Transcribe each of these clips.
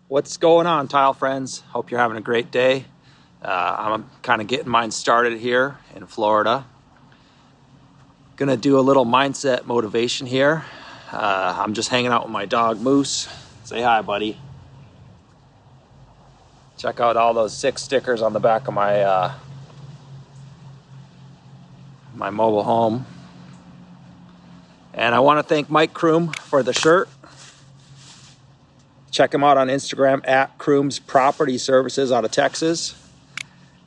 What's going on, tile friends? Hope you're having a great day. I'm kind of getting mine started here in Florida. Gonna do a little mindset motivation here. I'm just hanging out with my dog Moose. Say hi, buddy. Check out all those 6 stickers on the back of my my mobile home. And I want to thank Mike Kroom for the shirt. Check him out on Instagram at Kroom's Property Services out of Texas.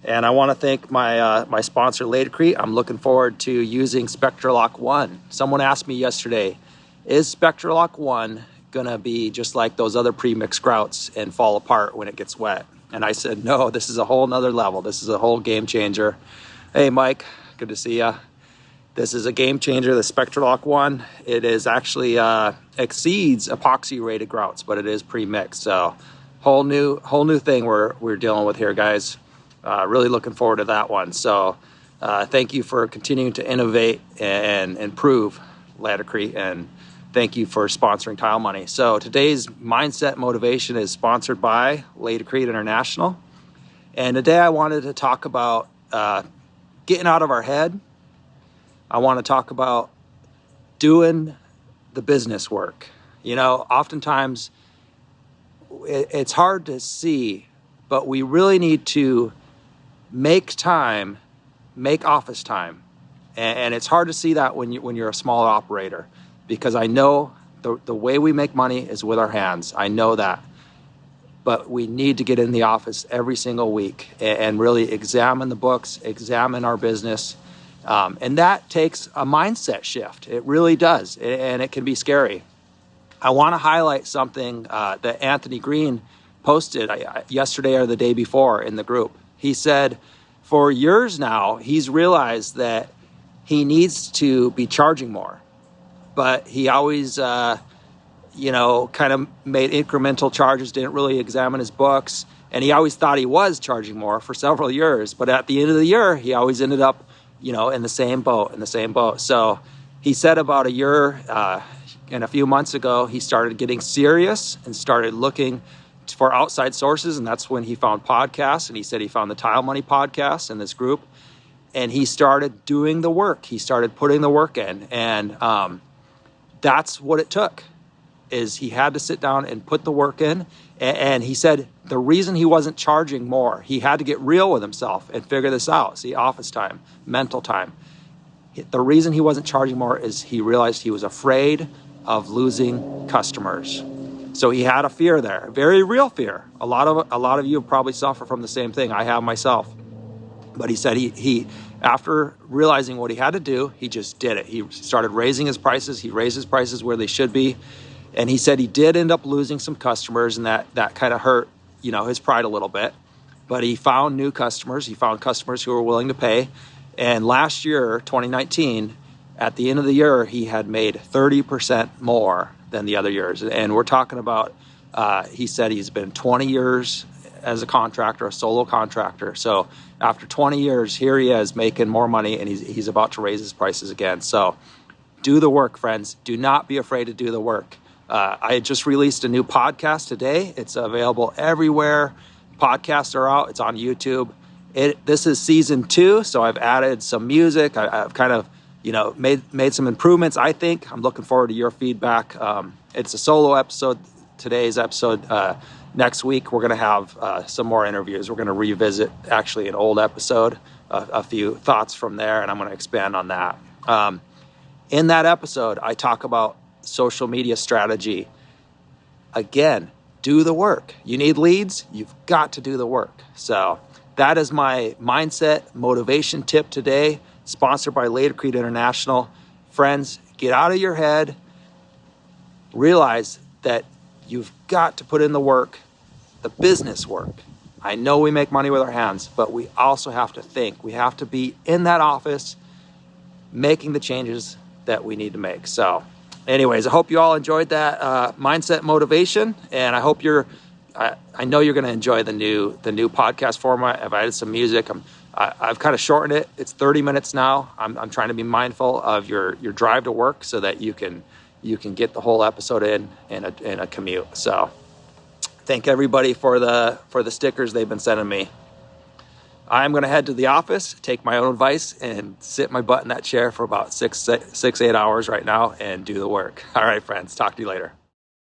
And I want to thank my sponsor, Laticrete. I'm looking forward to using SpectraLock 1. Someone asked me yesterday, is SpectraLock 1 going to be just like those other pre-mixed grouts and fall apart when it gets wet? And I said, no, this is a whole nother level. This is a whole game changer. Hey, Mike, good to see you. This is a game changer, the SpectraLock 1. It is actually exceeds epoxy rated grouts, but it is pre-mixed. So whole new thing we're dealing with here, guys. Really looking forward to that one. So thank you for continuing to innovate and improve Laticrete, and thank you for sponsoring Tile Money. So today's mindset motivation is sponsored by Laticrete International. And today I wanted to talk about getting out of our head. I want to talk about doing the business work. You know, oftentimes it's hard to see, but we really need to make time, make office time. And it's hard to see that when you're a small operator, because I know the way we make money is with our hands. I know that. But we need to get in the office every single week and really examine the books, examine our business. And that takes a mindset shift. It really does. And it can be scary. I want to highlight something that Anthony Green posted yesterday or the day before in the group. He said for years now, he's realized that he needs to be charging more, but he always, kind of made incremental charges, didn't really examine his books. And he always thought he was charging more for several years. But at the end of the year, he always ended up, in the same boat. So he said about a year and a few months ago, he started getting serious and started looking for outside sources, and that's when he found podcasts. And he said he found the Tile Money podcast in this group, and he started doing the work. He started putting the work in, and that's what it took. Is he had to sit down and put the work in. And he said the reason he wasn't charging more, he had to get real with himself and figure this out. See, office time, mental time. The reason he wasn't charging more is he realized he was afraid of losing customers. So he had a fear there, a very real fear. A lot of you probably suffer from the same thing. I have myself. But he said he after realizing what he had to do, he just did it. He started raising his prices. He raised his prices where they should be. And he said he did end up losing some customers, and that kind of hurt, his pride a little bit. But he found new customers. He found customers who were willing to pay. And last year, 2019, at the end of the year, he had made 30% more than the other years. And we're talking about, he said he's been 20 years as a contractor, a solo contractor. So after 20 years, here he is making more money, and he's about to raise his prices again. So do the work, friends. Do not be afraid to do the work. I just released a new podcast today. It's available everywhere. Podcasts are out. It's on YouTube. This is season 2, so I've added some music. I've kind of, made some improvements, I think. I'm looking forward to your feedback. It's a solo episode, today's episode. Next week, we're going to have some more interviews. We're going to revisit, actually, an old episode, a few thoughts from there, and I'm going to expand on that. In that episode, I talk about social media strategy. Again, do the work. You need leads, you've got to do the work. So that is my mindset motivation tip today, sponsored by Laticrete International. Friends, get out of your head. Realize that you've got to put in the work, the business work. I know we make money with our hands, but we also have to think. We have to be in that office making the changes that we need to make. So anyways, I hope you all enjoyed that mindset motivation, and I hope I know you're going to enjoy the new podcast format. I've added some music. I've kind of shortened it. It's 30 minutes now. I'm trying to be mindful of your drive to work so that you can get the whole episode in a commute. So Thank everybody for the stickers they've been sending me. I'm going to head to the office, take my own advice, and sit my butt in that chair for about 6-8 hours right now and do the work. All right, friends. Talk to you later.